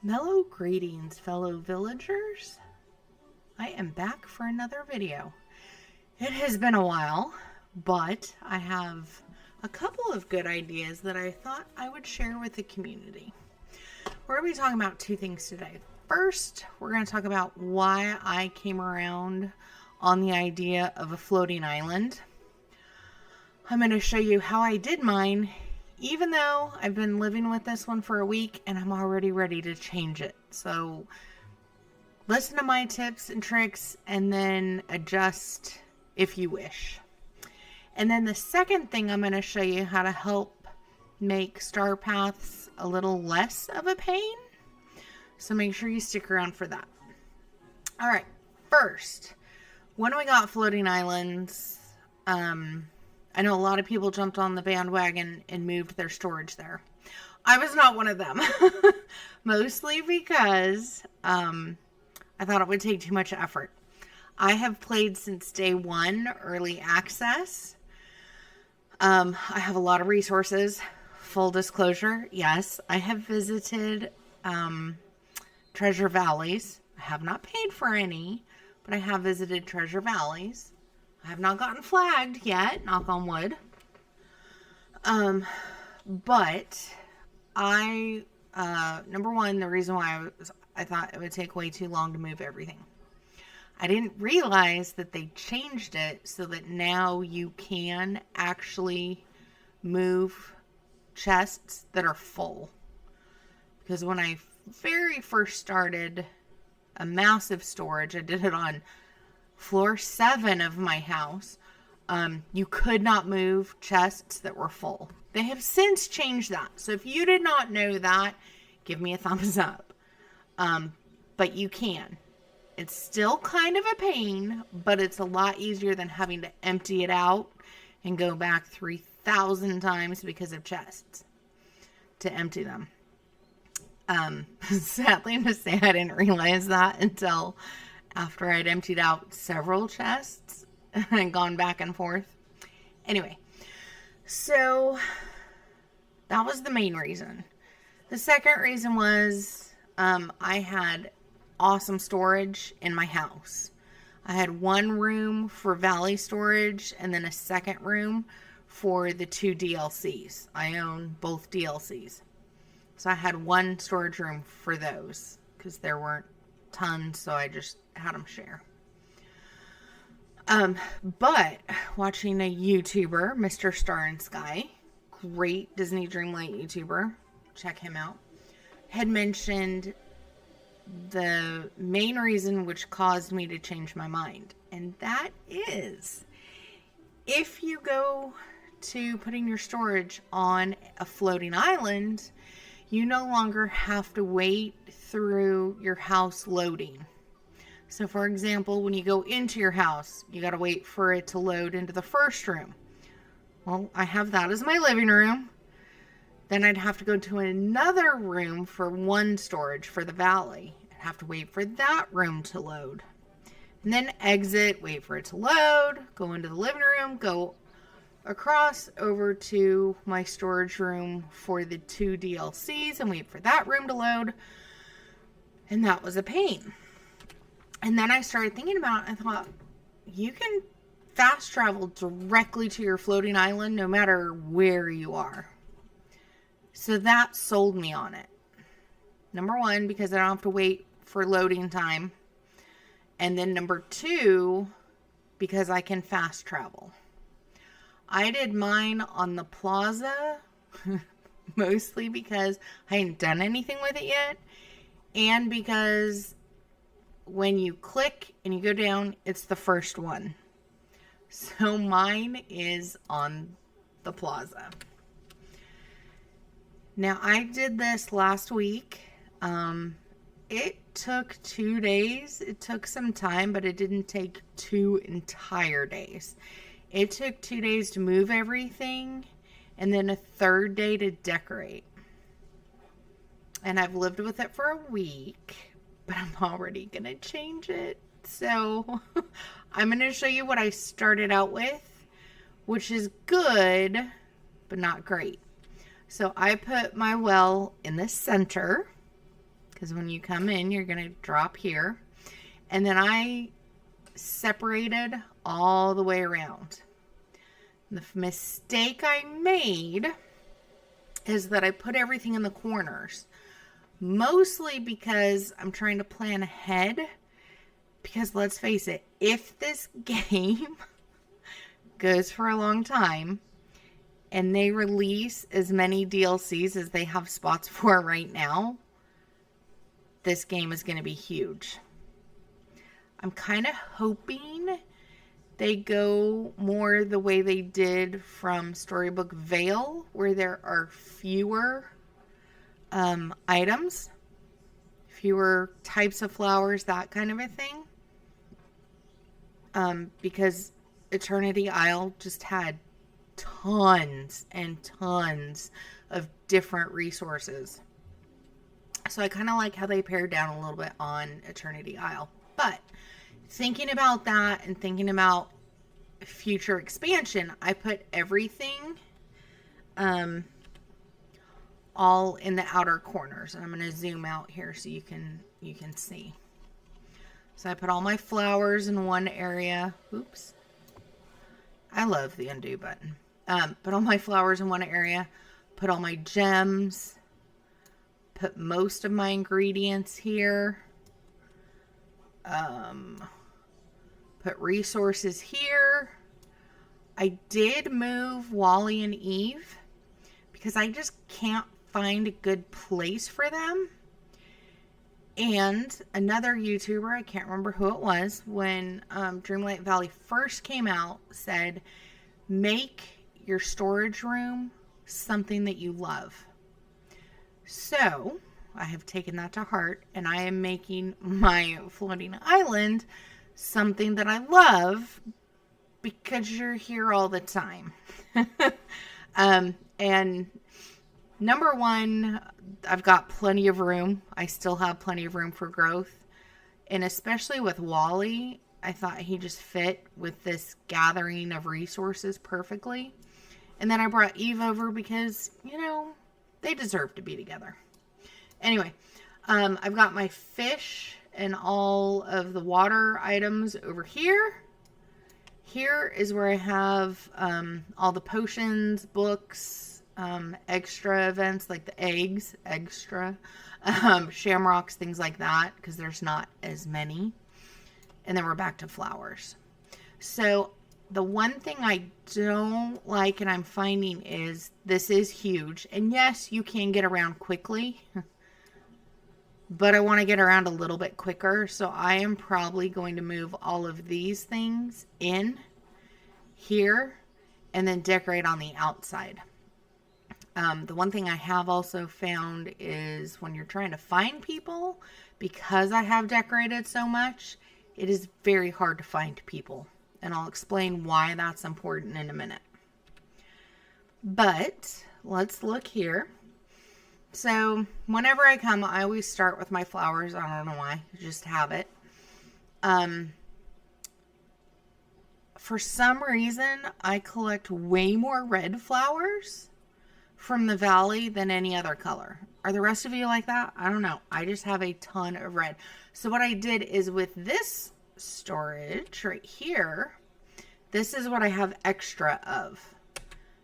Mellow greetings, fellow villagers. I am back for another video. It has been a while, but I have a couple of good ideas that I thought I would share with the community. We're going to be talking about two things today. First, we're going to talk about why I came around on the idea of a floating island. I'm going to show you how I did mine, even though I've been living with this one for a week and I'm already ready to change it. So listen to my tips and tricks and then adjust if you wish. And then the second thing, I'm going to show you how to help make star paths a little less of a pain. So make sure you stick around for that. All right, first, when we got floating islands, I know a lot of people jumped on the bandwagon and moved their storage there. I was not one of them. Mostly because I thought it would take too much effort. I have played since day one, early access. I have a lot of resources. Full disclosure, yes, I have visited Treasure Valleys. I have not paid for any, but I have visited Treasure Valleys. I have not gotten flagged yet, knock on wood. But I, number one, the reason why I thought it would take way too long to move everything. I didn't realize that they changed it so that now you can actually move chests that are full. Because when I very first started a massive storage, I did it on floor 7 of my house, you could not move chests that were full. They have since changed that. So if you did not know that, give me a thumbs up. But you can. It's still kind of a pain, but it's a lot easier than having to empty it out and go back 3,000 times because of chests to empty them. Sadly to say, I didn't realize that until after I'd emptied out several chests and gone back and forth. Anyway, so that was the main reason. The second reason was I had awesome storage in my house. I had one room for Valley storage and then a second room for the 2 DLCs. I own both DLCs. So I had one storage room for those because there weren't tons, so I just had them share. But watching a YouTuber, Mr. Star and Sky, great Disney Dreamlight YouTuber, check him out, had mentioned the main reason which caused me to change my mind. And that is, if you go to putting your storage on a floating island, you no longer have to wait through your house loading. So for example, when you go into your house, you got to wait for it to load into the first room. Well, I have that as my living room. Then I'd have to go to another room for one storage for the Valley. I'd have to wait for that room to load. And then exit, wait for it to load, go into the living room, go across over to my storage room for the 2 DLCs and wait for that room to load. And that was a pain. And then I started thinking about it. I thought, you can fast travel directly to your floating island no matter where you are. So that sold me on it. Number one, because I don't have to wait for loading time. And then number 2, because I can fast travel. I did mine on the plaza, mostly because I hadn't done anything with it yet, and because when you click and you go down, it's the first one. So mine is on the plaza. Now, I did this last week. It took 2 days. It took some time, but it didn't take 2 entire days. It took 2 days to move everything and then a 3rd day to decorate. And I've lived with it for a week, but I'm already going to change it. So I'm going to show you what I started out with, which is good, but not great. So I put my well in the center because when you come in, you're going to drop here. And then I separated all the way around. The mistake I made is that I put everything in the corners. Mostly because I'm trying to plan ahead. Because let's face it, if this game goes for a long time and they release as many DLCs as they have spots for right now, this game is going to be huge. I'm kind of hoping they go more the way they did from Storybook Vale, where there are fewer items, fewer types of flowers, that kind of a thing. Because Eternity Isle just had tons and tons of different resources. So I kind of like how they pared down a little bit on Eternity Isle. But thinking about that and thinking about future expansion, I put everything all in the outer corners. And I'm going to zoom out here so you can see. So I put all my flowers in one area. Oops. I love the undo button. Put all my flowers in one area. Put all my gems. Put most of my ingredients here. Put resources here. I did move Wally and Eve because I just can't find a good place for them. And another YouTuber, I can't remember who it was, when Dreamlight Valley first came out, said, make your storage room something that you love. So I have taken that to heart, and I am making my floating island something that I love because you're here all the time. And number one, I've got plenty of room. I still have plenty of room for growth. And especially with Wally, I thought he just fit with this gathering of resources perfectly. And then I brought Eve over because, you know, they deserve to be together. Anyway, I've got my fish and all of the water items over here. Here is where I have all the potions, books, extra events like the eggs, extra, shamrocks, things like that, because there's not as many. And then we're back to flowers. So the one thing I don't like and I'm finding is this is huge. And yes, you can get around quickly. But I want to get around a little bit quicker. So I am probably going to move all of these things in here and then decorate on the outside. The one thing I have also found is when you're trying to find people, because I have decorated so much, it is very hard to find people. And I'll explain why that's important in a minute. But let's look here. So whenever I come, I always start with my flowers. I don't know why. I just have it. For some reason, I collect way more red flowers from the valley than any other color. Are the rest of you like that? I don't know. I just have a ton of red. So what I did is with this storage right here, this is what I have extra of.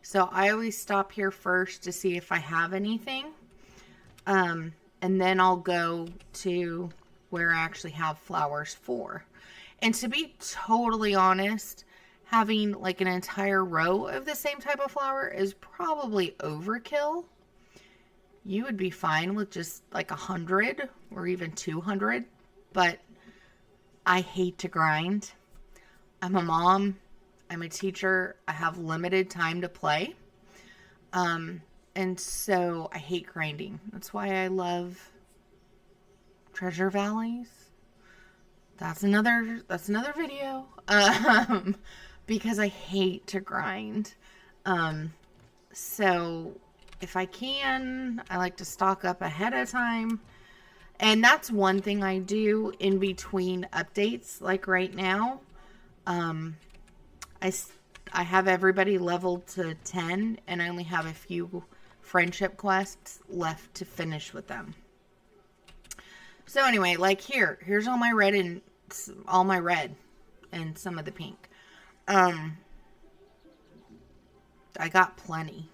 So I always stop here first to see if I have anything. And then I'll go to where I actually have flowers for. And to be totally honest, having like an entire row of the same type of flower is probably overkill. You would be fine with just like 100 or even 200. But I hate to grind. I'm a mom. I'm a teacher. I have limited time to play. And so I hate grinding. That's why I love Treasure Valleys. That's another video. Because I hate to grind. So if I can, I like to stock up ahead of time. And that's one thing I do in between updates. Like right now, I have everybody leveled to 10 and I only have a few friendship quests left to finish with them. So anyway, like here's all my red and some of the pink. I got plenty.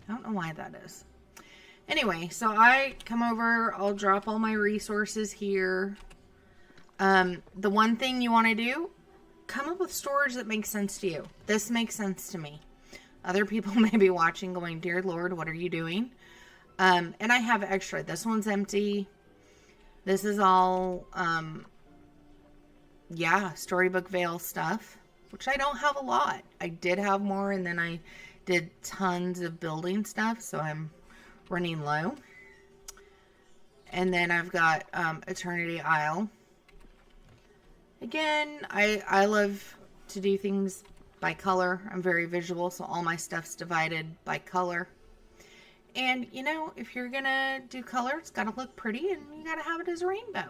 I don't know why that is. Anyway, so I come over, I'll drop all my resources here. The one thing you want to do, come up with storage that makes sense to you. This makes sense to me. Other people may be watching going, dear Lord, what are you doing? And I have extra. This one's empty. This is all, Storybook Vale stuff, which I don't have a lot. I did have more, and then I did tons of building stuff, so I'm running low. And then I've got Eternity Isle. Again, I love to do things by color. I'm very visual, so all my stuff's divided by color. And, you know, if you're going to do color, it's got to look pretty, and you got to have it as a rainbow.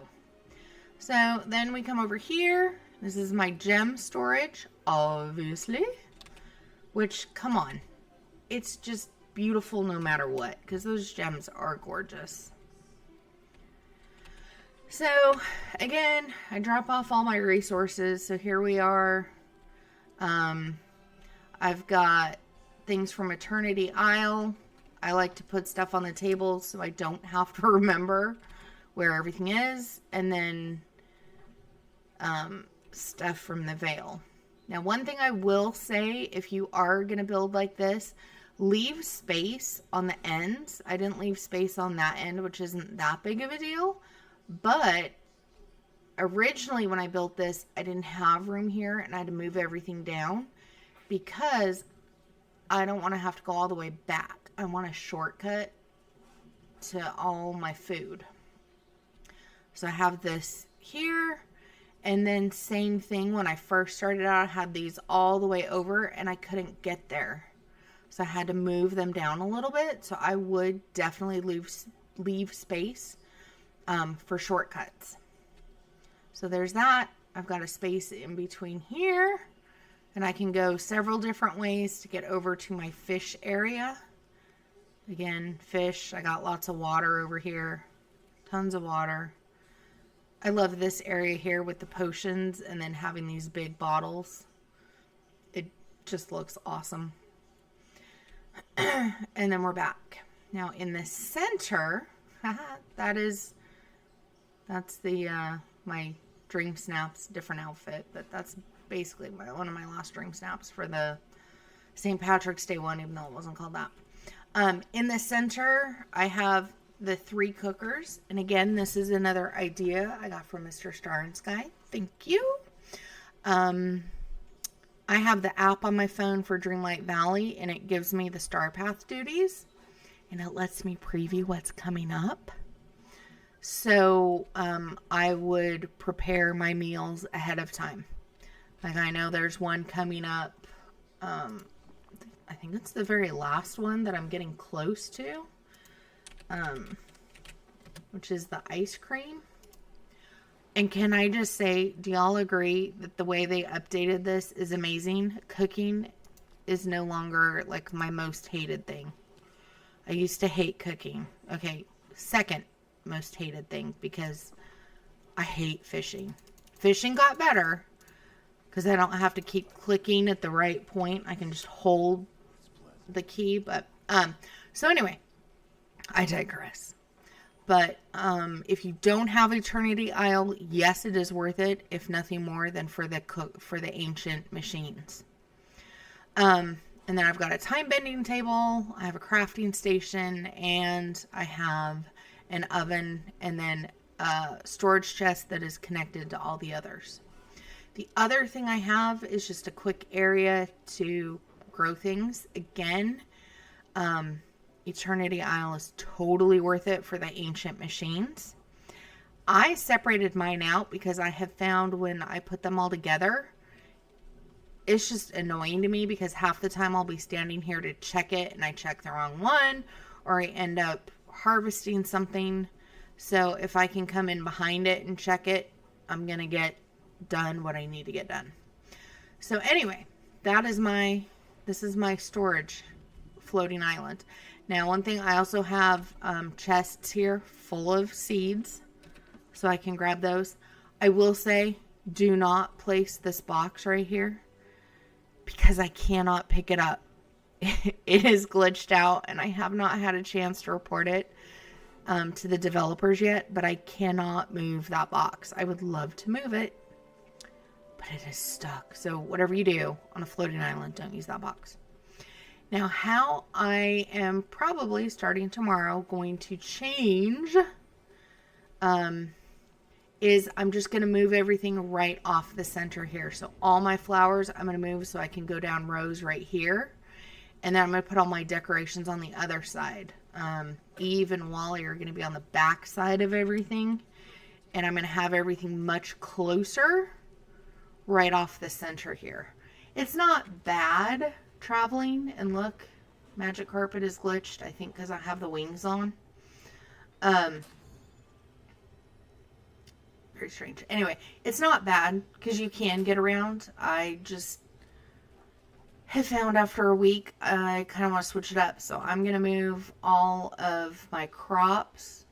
So then we come over here. This is my gem storage, obviously. Which, come on. It's just beautiful no matter what, because those gems are gorgeous. So, again, I drop off all my resources. So here we are. I've got things from Eternity Isle. I like to put stuff on the table so I don't have to remember where everything is. And then stuff from the Vale. Now, one thing I will say, if you are going to build like this, leave space on the ends. I didn't leave space on that end, which isn't that big of a deal. But originally when I built this, I didn't have room here and I had to move everything down because I don't want to have to go all the way back. I want a shortcut to all my food. So I have this here, and then same thing when I first started out, I had these all the way over and I couldn't get there. So I had to move them down a little bit. So I would definitely leave space for shortcuts. So there's that. I've got a space in between here, and I can go several different ways to get over to my fish area. Again, fish. I got lots of water over here. Tons of water. I love this area here with the potions and then having these big bottles. It just looks awesome. And then we're back. Now in the center, that's the my Dream Snaps different outfit, but that's basically one of my last Dream Snaps for the St. Patrick's Day one, even though it wasn't called that. In the center, I have the 3 cookers. And again, this is another idea I got from Mr. Star and Sky. Thank you. I have the app on my phone for Dreamlight Valley, and it gives me the Star Path duties. And it lets me preview what's coming up. So, I would prepare my meals ahead of time. Like, I know there's one coming up, I think it's the very last one that I'm getting close to, which is the ice cream. And can I just say, do y'all agree that the way they updated this is amazing? Cooking is no longer like my most hated thing. I used to hate cooking. Okay, second most hated thing, because I hate fishing. Fishing got better because I don't have to keep clicking at the right point. I can just hold the key. But so anyway, I digress. But if you don't have Eternity Isle, yes, it is worth it, if nothing more than for the ancient machines. And then I've got a time bending table, I have a crafting station, and I have an oven, and then a storage chest that is connected to all the others. The other thing I have is just a quick area to grow things. Again, Eternity Isle is totally worth it for the ancient machines. I separated mine out because I have found when I put them all together, it's just annoying to me because half the time I'll be standing here to check it and I check the wrong one, or I end up harvesting something. So if I can come in behind it and check it, I'm going to get done what I need to get done. So anyway, this is my storage floating island. Now, one thing, I also have chests here full of seeds. so I can grab those. I will say, do not place this box right here because I cannot pick it up. It is glitched out and I have not had a chance to report it to the developers yet, but I cannot move that box. I would love to move it, but it is stuck. So whatever you do on a floating island, don't use that box. Now, how I am probably starting tomorrow going to change is I'm just going to move everything right off the center here. So all my flowers I'm going to move so I can go down rows right here. And then I'm going to put all my decorations on the other side. Eve and Wally are going to be on the back side of everything. And I'm going to have everything much closer right off the center here. It's not bad traveling. And look, Magic Carpet is glitched, I think because I have the wings on. Very strange. Anyway, it's not bad because you can get around. I just have found after a week I kind of want to switch it up. So I'm going to move all of my crops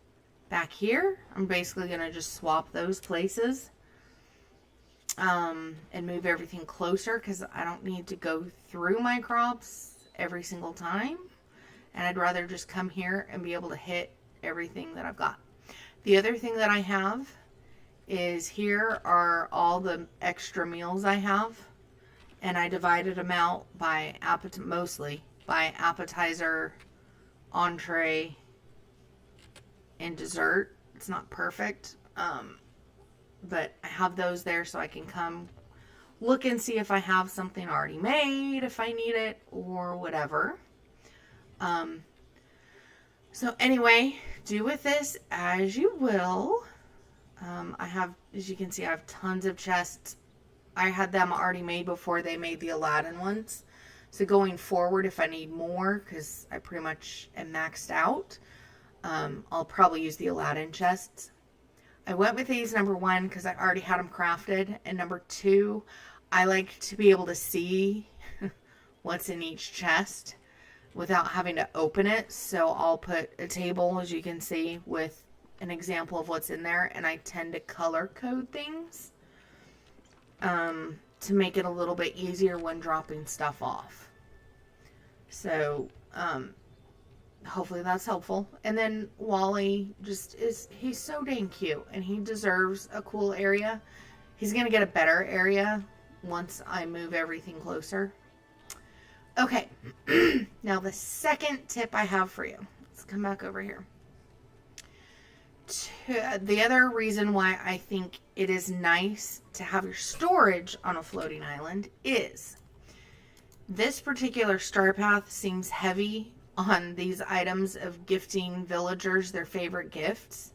back here. I'm basically going to just swap those places and move everything closer because I don't need to go through my crops every single time. And I'd rather just come here and be able to hit everything that I've got. The other thing that I have is here are all the extra meals I have. And I divided them out by mostly by appetizer, entree, and dessert. It's not perfect, but I have those there so I can come look and see if I have something already made, if I need it, or whatever. So anyway, do with this as you will. I have, as you can see, I have tons of chests. I had them already made before they made the Aladdin ones. So going forward, if I need more, because I pretty much am maxed out, I'll probably use the Aladdin chests. I went with these, number one, because I already had them crafted. And number two, I like to be able to see what's in each chest without having to open it. So I'll put a table, as you can see, with an example of what's in there. And I tend to color code things to make it a little bit easier when dropping stuff off. So hopefully that's helpful. And then Wally he's so dang cute and he deserves a cool area. He's gonna get a better area once I move everything closer. Okay, now the second tip I have for you. Let's come back over here. The other reason why I think it is nice to have your storage on a floating island is this particular star path seems heavy on these items of gifting villagers their favorite gifts,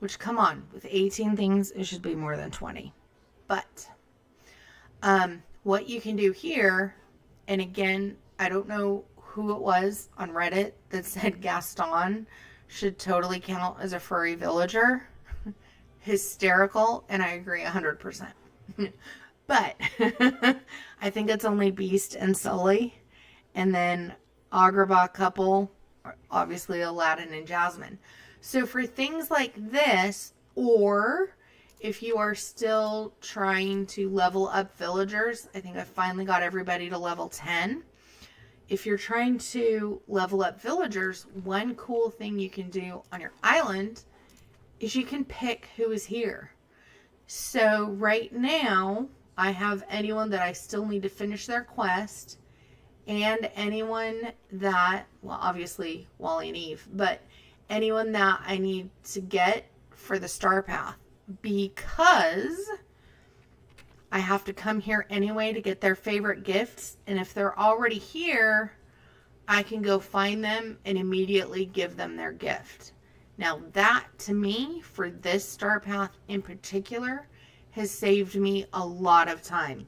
which, come on, with 18 things, it should be more than 20. But what you can do here, and again, I don't know who it was on Reddit that said Gaston should totally count as a furry villager. Hysterical, and I agree 100%. But I think it's only Beast and Sully, and then Agrabah couple, obviously Aladdin and Jasmine. So for things like this, or if you are still trying to level up villagers, I think I finally got everybody to level 10. If you're trying to level up villagers, one cool thing you can do on your island is you can pick who is here. So right now, I have anyone that I still need to finish their quest, and anyone that, well, obviously Wally and Eve, but anyone that I need to get for the star path, because I have to come here anyway to get their favorite gifts. And if they're already here, I can go find them and immediately give them their gift. Now that, to me, for this star path in particular, has saved me a lot of time.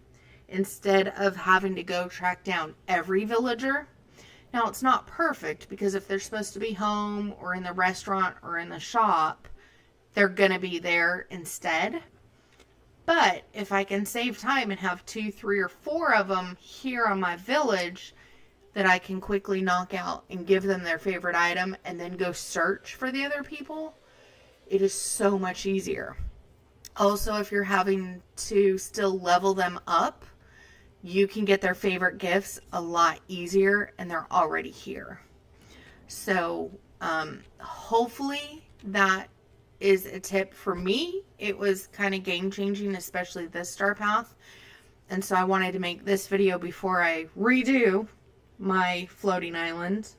Instead of having to go track down every villager. Now, it's not perfect, because if they're supposed to be home or in the restaurant or in the shop, they're going to be there instead. But if I can save time and have 2, 3, or 4 of them here on my village that I can quickly knock out and give them their favorite item and then go search for the other people, it is so much easier. Also, if you're having to still level them up, you can get their favorite gifts a lot easier, and they're already here. So hopefully that is a tip for me. It was kind of game changing, especially this star path. And so I wanted to make this video before I redo my floating island,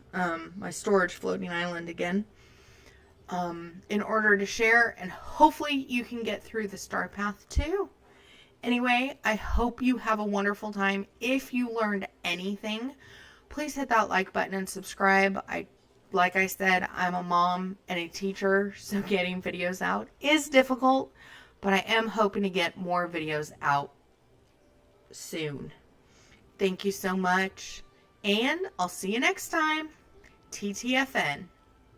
my storage floating island again, in order to share, and hopefully you can get through the star path too. Anyway, I hope you have a wonderful time. If you learned anything, please hit that like button and subscribe. Like I said, I'm a mom and a teacher, so getting videos out is difficult, but I am hoping to get more videos out soon. Thank you so much, and I'll see you next time. TTFN.